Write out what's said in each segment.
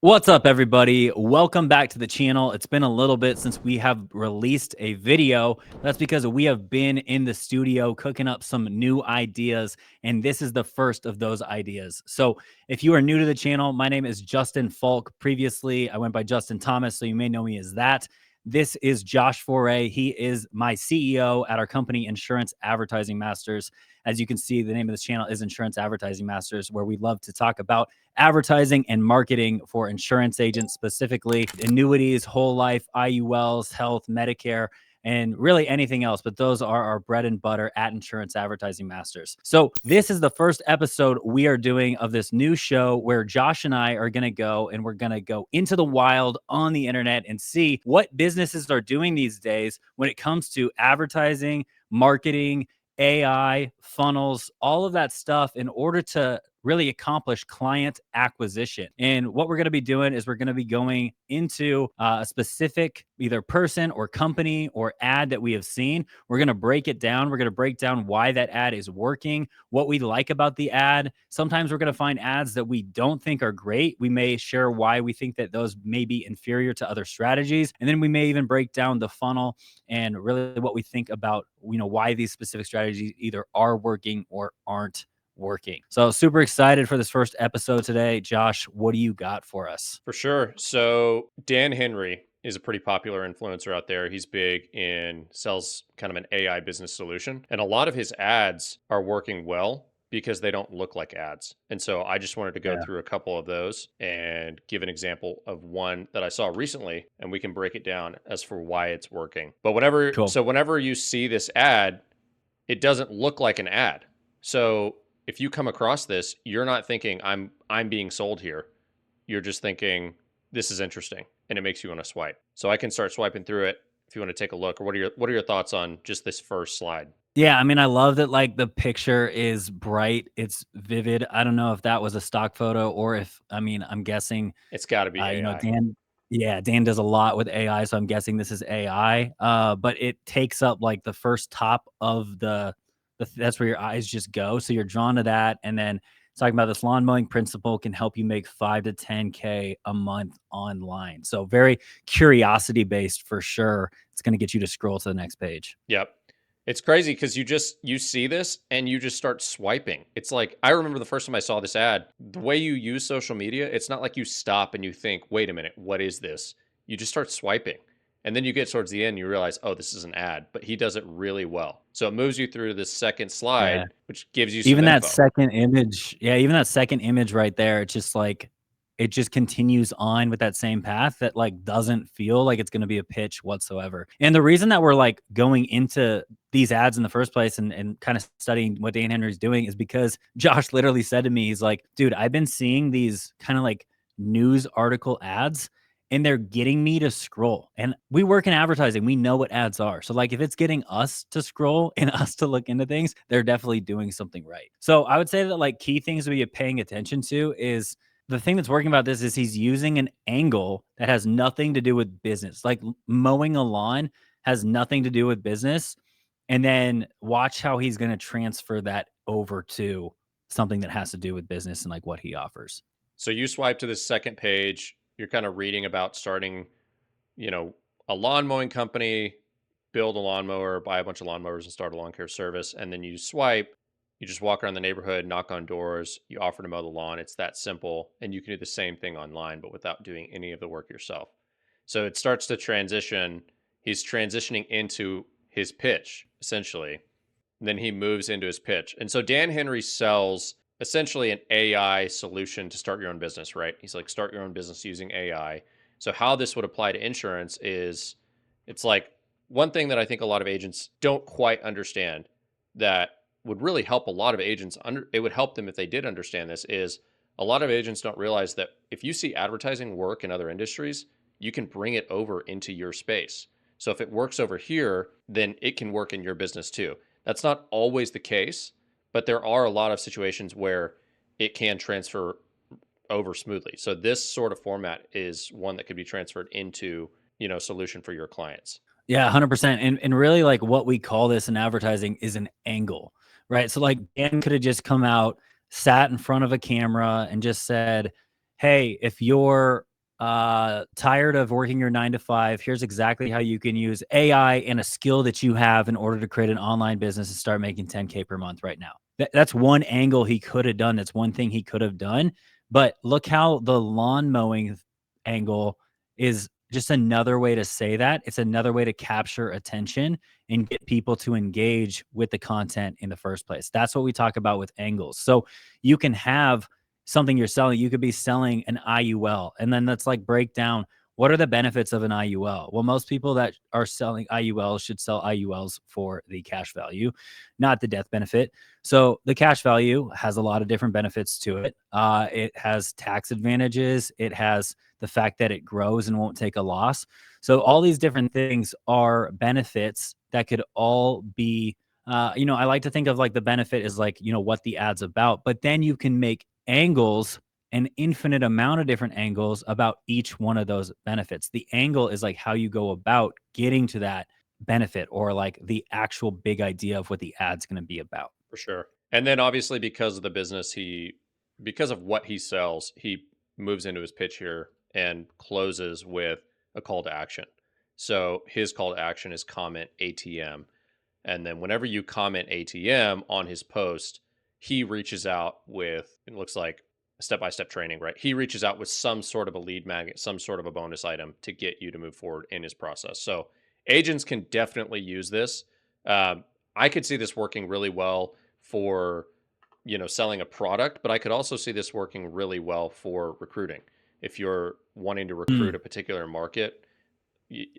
What's up, everybody? Welcome back to the channel. It's been a little bit since we have released a video. That's because we have been in the studio cooking up some new ideas, and this is the first of those ideas. So if you are new to the channel, my name is Justin Falk. Previously, I went by Justin Thomas, so you may know me as that. This is Josh Foray. He is my CEO at our company, Insurance Advertising Masters. As you can see, the name of this channel is Insurance Advertising Masters, where we love to talk about advertising and marketing for insurance agents, specifically annuities, whole life, IULs, health, Medicare, and really anything else. But those are our bread and butter at Insurance Advertising Masters. So this is the first episode we are doing of this new show where Josh and I are going to go and we're going to go into the wild on the internet and see what businesses are doing these days when it comes to advertising, marketing, AI, funnels, all of that stuff in order to really accomplish client acquisition. And what we're going to be doing is we're going to be going into a specific either person or company or ad that we have seen. We're going to break it down. We're going to break down why that ad is working, what we like about the ad. Sometimes we're going to find ads that we don't think are great. We may share why we think that those may be inferior to other strategies. And then we may even break down the funnel and really what we think about, why these specific strategies either are working or aren't working. So super excited for this first episode today. Josh, what do you got for us? For sure. So Dan Henry is a pretty popular influencer out there. He's big in sells kind of an AI business solution. And a lot of his ads are working well because they don't look like ads. And so I just wanted to go Yeah. through a couple of those and give an example of one that I saw recently, and we can break it down as for why it's working. But Cool. whenever you see this ad, it doesn't look like an ad. So if you come across this, you're not thinking I'm being sold here. You're just thinking this is interesting, and it makes you want to swipe. So I can start swiping through it if you want to take a look. Or what are your thoughts on just this first slide? Yeah, I mean, I love that like the picture is bright, it's vivid. I don't know if that was a stock photo or if I'm guessing It's got to be AI. Dan does a lot with AI, so I'm guessing this is AI. But it takes up like the first top of that's where your eyes just go. So you're drawn to that, and then it's talking about this lawn mowing principle can help you make 5 to 10K a month online. So very curiosity based for sure. It's going to get you to scroll to the next page. Yep. It's crazy because you see this and you just start swiping. It's like I remember the first time I saw this ad, the way you use social media, it's not like you stop and you think, wait a minute, what is this? You just start swiping. And then you get towards the end, you realize, oh, this is an ad, but he does it really well. So it moves you through this second Yeah. slide, which gives you some Even that info. second image, yeah, even that second image right there, it's just like it just continues on with that same path that like doesn't feel like it's going to be a pitch whatsoever. And the reason that we're like going into these ads in the first place and kind of studying what Dan Henry's doing is because Josh literally said to me, he's like, dude, I've been seeing these kind of like news article ads and they're getting me to scroll. And we work in advertising. We know what ads are. So like if it's getting us to scroll and us to look into things, they're definitely doing something right. So I would say that like key things to be paying attention to is the thing that's working about this is he's using an angle that has nothing to do with business. Like mowing a lawn has nothing to do with business. And then watch how he's going to transfer that over to something that has to do with business and like what he offers. So you swipe to the second page, you're kind of reading about starting, you know, a lawn mowing company, build a lawnmower, buy a bunch of lawnmowers and start a lawn care service. And then you swipe, you just walk around the neighborhood, knock on doors, you offer to mow the lawn. It's that simple. And you can do the same thing online, but without doing any of the work yourself. So it starts to transition. He's transitioning into his pitch, essentially. And then he moves into his pitch. And so Dan Henry sells essentially an AI solution to start your own business, right? He's like, start your own business using AI. So how this would apply to insurance is it's like one thing that I think a lot of agents don't quite understand that would really help a lot of agents it would help them if they did understand this is a lot of agents don't realize that if you see advertising work in other industries, you can bring it over into your space. So if it works over here, then it can work in your business too. That's not always the case, but there are a lot of situations where it can transfer over smoothly. So this sort of format is one that could be transferred into, solution for your clients. Yeah, 100%. And really like what we call this in advertising is an angle, right? So like Dan could have just come out, sat in front of a camera and just said, "Hey, if you're tired of working your 9 to 5. Here's exactly how you can use AI and a skill that you have in order to create an online business and start making 10K per month right now. That's one angle he could have done. That's one thing he could have done. But look how the lawn mowing angle is just another way to say that. It's another way to capture attention and get people to engage with the content in the first place. That's what we talk about with angles. So you can have something you're selling. You could be selling an IUL, and then let's like break down what are the benefits of an IUL. Well, most people that are selling IULs should sell IULs for the cash value, not the death benefit. So the cash value has a lot of different benefits to it. It has tax advantages. It has the fact that it grows and won't take a loss. So all these different things are benefits that could all be, I like to think of like the benefit is like, what the ad's about, but then you can make angles, an infinite amount of different angles about each one of those benefits. The angle is like how you go about getting to that benefit or like the actual big idea of what the ad's going to be about. For sure. And then obviously because of the business because of what he sells, he moves into his pitch here and closes with a call to action. So his call to action is comment ATM. And then whenever you comment ATM on his post, he reaches out with, it looks like a step-by-step training, right? He reaches out with some sort of a lead magnet, some sort of a bonus item to get you to move forward in his process. So agents can definitely use this. Um, I could see this working really well for, selling a product, but I could also see this working really well for recruiting. If you're wanting to recruit Mm. a particular market,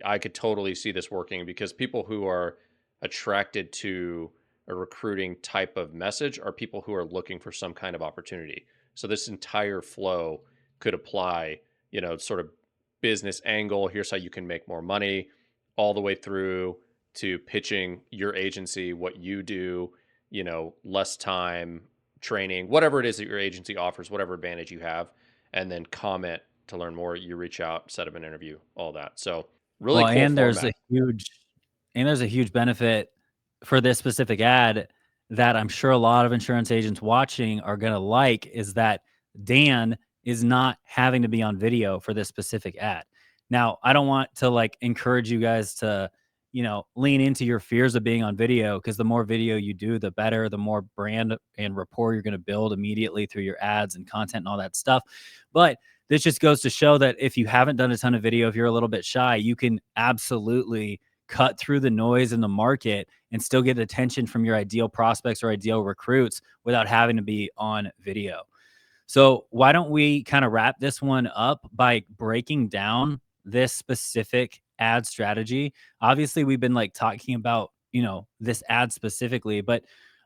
I could totally see this working because people who are attracted to a recruiting type of message are people who are looking for some kind of opportunity. So this entire flow could apply, sort of business angle. Here's how you can make more money, all the way through to pitching your agency, what you do, less time, training, whatever it is that your agency offers, whatever advantage you have, and then comment to learn more. You reach out, set up an interview, all that. So really Well, cool and format. there's a huge benefit for this specific ad that I'm sure a lot of insurance agents watching are gonna like is that Dan is not having to be on video for this specific ad. Now, I don't want to like encourage you guys to, lean into your fears of being on video because the more video you do, the better, the more brand and rapport you're gonna build immediately through your ads and content and all that stuff. But this just goes to show that if you haven't done a ton of video, if you're a little bit shy, you can absolutely cut through the noise in the market and still get attention from your ideal prospects or ideal recruits without having to be on video. So why don't we kind of wrap this one up by breaking down this specific ad strategy? Obviously, we've been like talking about, this ad specifically, but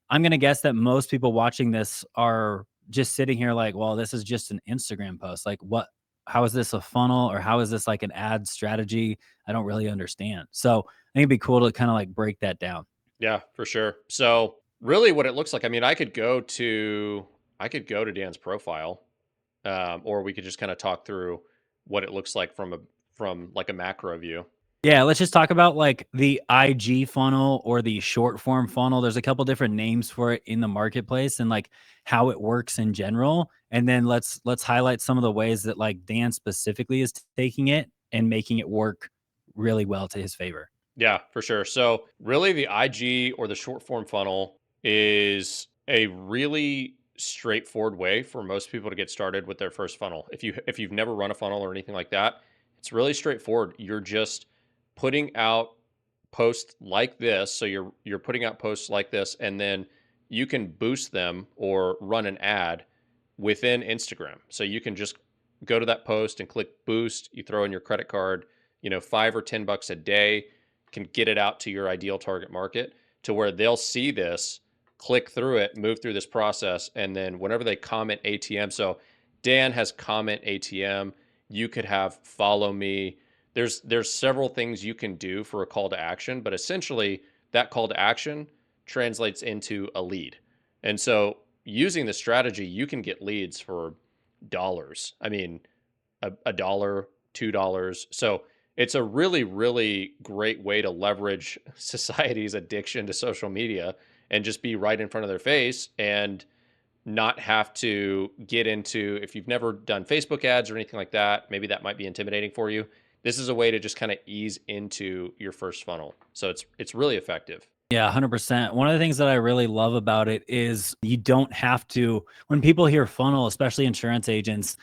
I'm going to guess that most people watching this are just sitting here like, well, this is just an Instagram post. Like how is this a funnel or how is this like an ad strategy? I don't really understand. So I think it'd be cool to kind of like break that down. Yeah, for sure. So really what it looks like, I mean, I could go to Dan's profile, or we could just kind of talk through what it looks like from like a macro view. Yeah, let's just talk about like the IG funnel or the short form funnel. There's a couple different names for it in the marketplace and like how it works in general. And then let's highlight some of the ways that like Dan specifically is taking it and making it work really well to his favor. Yeah, for sure. So really the IG or the short form funnel is a really straightforward way for most people to get started with their first funnel. If you've never run a funnel or anything like that, it's really straightforward. You're just putting out posts like this. So you're putting out posts like this and then you can boost them or run an ad within Instagram. So you can just go to that post and click boost, you throw in your credit card, 5 or $10 a day can get it out to your ideal target market to where they'll see this, click through it, move through this process, and then whenever they comment ATM, so Dan has comment ATM, you could have follow me. There's several things you can do for a call to action, but essentially that call to action translates into a lead. And so using the strategy, you can get leads for dollars. I mean, a dollar, $2. So it's a really, really great way to leverage society's addiction to social media and just be right in front of their face and not have to get into, if you've never done Facebook ads or anything like that, maybe that might be intimidating for you. This is a way to just kind of ease into your first funnel. So it's really effective. Yeah, 100%. One of the things that I really love about it is you don't have to, when people hear funnel, especially insurance agents,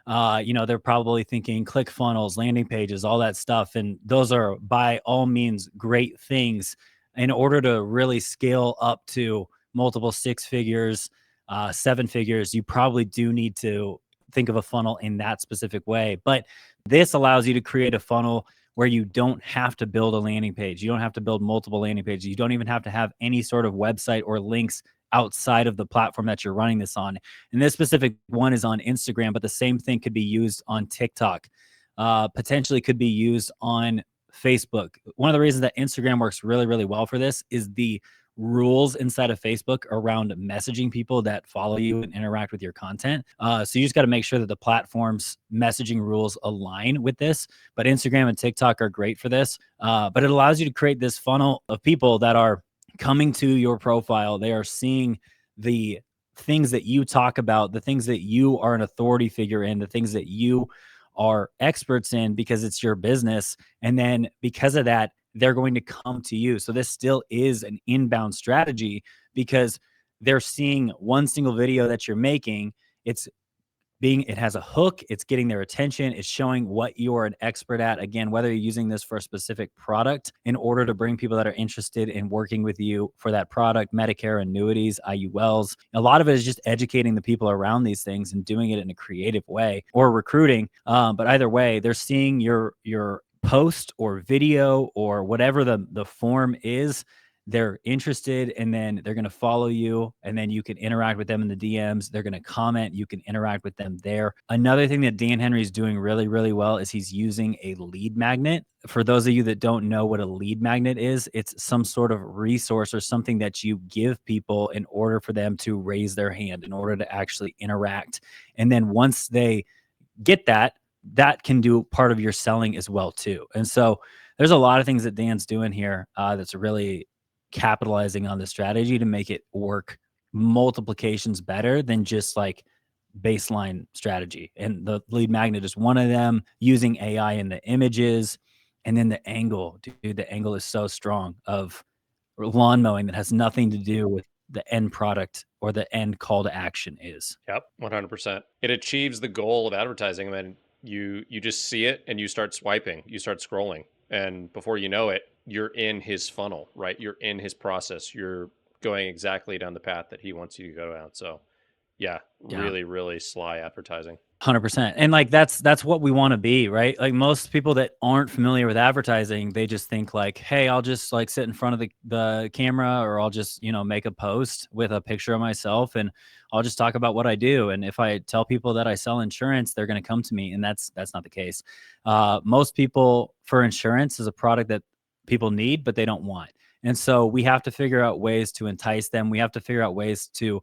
they're probably thinking click funnels, landing pages, all that stuff. And those are by all means great things. In order to really scale up to multiple six figures, seven figures, you probably do need to think of a funnel in that specific way. But this allows you to create a funnel where you don't have to build a landing page. You don't have to build multiple landing pages. You don't even have to have any sort of website or links outside of the platform that you're running this on. And this specific one is on Instagram, but the same thing could be used on TikTok, potentially could be used on Facebook. One of the reasons that Instagram works really, really well for this is the rules inside of Facebook around messaging people that follow you and interact with your content. So you just got to make sure that the platform's messaging rules align with this. But Instagram and TikTok are great for this. But it allows you to create this funnel of people that are coming to your profile. They are seeing the things that you talk about, the things that you are an authority figure in, the things that you are experts in because it's your business. And then because of that, they're going to come to you. So this still is an inbound strategy because they're seeing one single video that you're making. It has a hook, it's getting their attention, it's showing what you're an expert at. Again, whether you're using this for a specific product in order to bring people that are interested in working with you for that product, Medicare, annuities, IULs. A lot of it is just educating the people around these things and doing it in a creative way, or recruiting. But either way, they're seeing your post or video or whatever the form is. They're interested, and then they're going to follow you, and then you can interact with them in the DMs. They're going to comment. You can interact with them there. Another thing that Dan Henry is doing really, really well is he's using a lead magnet. For those of you that don't know what a lead magnet is, it's some sort of resource or something that you give people in order for them to raise their hand, in order to actually interact. And then once they get that, that can do part of your selling as well too. And so there's a lot of things that Dan's doing here that's really capitalizing on the strategy to make it work multiplications better than just like baseline strategy. And the lead magnet is one of them, using AI in the images. And then the angle, dude, the angle is so strong of lawn mowing that has nothing to do with the end product or the end call to action is. Yep, 100%. It achieves the goal of advertising. I mean, you just see it and you start swiping, you start scrolling, and before you know it, you're in his funnel, right? You're in his process. You're going exactly down the path that he wants you to go down. So, yeah, Yeah. really, really sly advertising. 100%. And like that's what we want to be, right? Like most people that aren't familiar with advertising, they just think like, "Hey, I'll just like sit in front of the camera, or I'll just, make a post with a picture of myself, and I'll just talk about what I do. And if I tell people that I sell insurance, they're going to come to me." And that's not the case. Most people, for insurance is a product that people need but they don't want. And so we have to figure out ways to entice them. We have to figure out ways to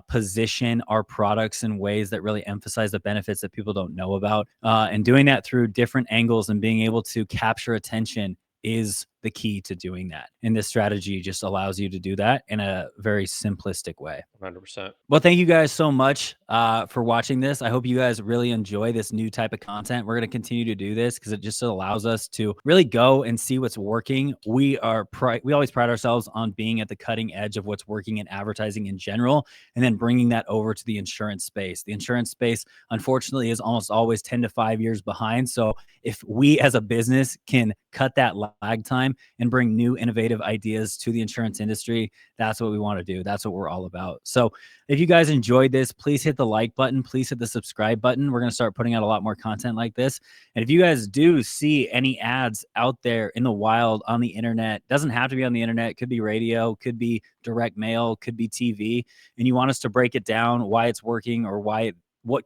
position our products in ways that really emphasize the benefits that people don't know about. And doing that through different angles and being able to capture attention is the key to doing that. And this strategy just allows you to do that in a very simplistic way. 100%. Well, thank you guys so much for watching this. I hope you guys really enjoy this new type of content. We're going to continue to do this because it just allows us to really go and see what's working. We always pride ourselves on being at the cutting edge of what's working in advertising in general, and then bringing that over to the insurance space. The insurance space, unfortunately, is almost always 10 to 5 years behind. So if we as a business can cut that lag time and bring new innovative ideas to the insurance industry, that's what we want to do. That's what we're all about. So if you guys enjoyed this, please hit the like button. Please hit the subscribe button. We're going to start putting out a lot more content like this. And if you guys do see any ads out there in the wild on the internet, doesn't have to be on the internet, it could be radio, could be direct mail, could be TV, and you want us to break it down, why it's working or what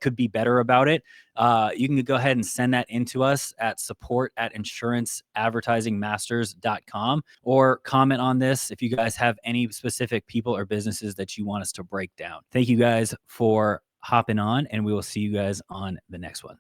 could be better about it, you can go ahead and send that into us at support@insuranceadvertisingmasters.com, or comment on this if you guys have any specific people or businesses that you want us to break down. Thank you guys for hopping on, and we will see you guys on the next one.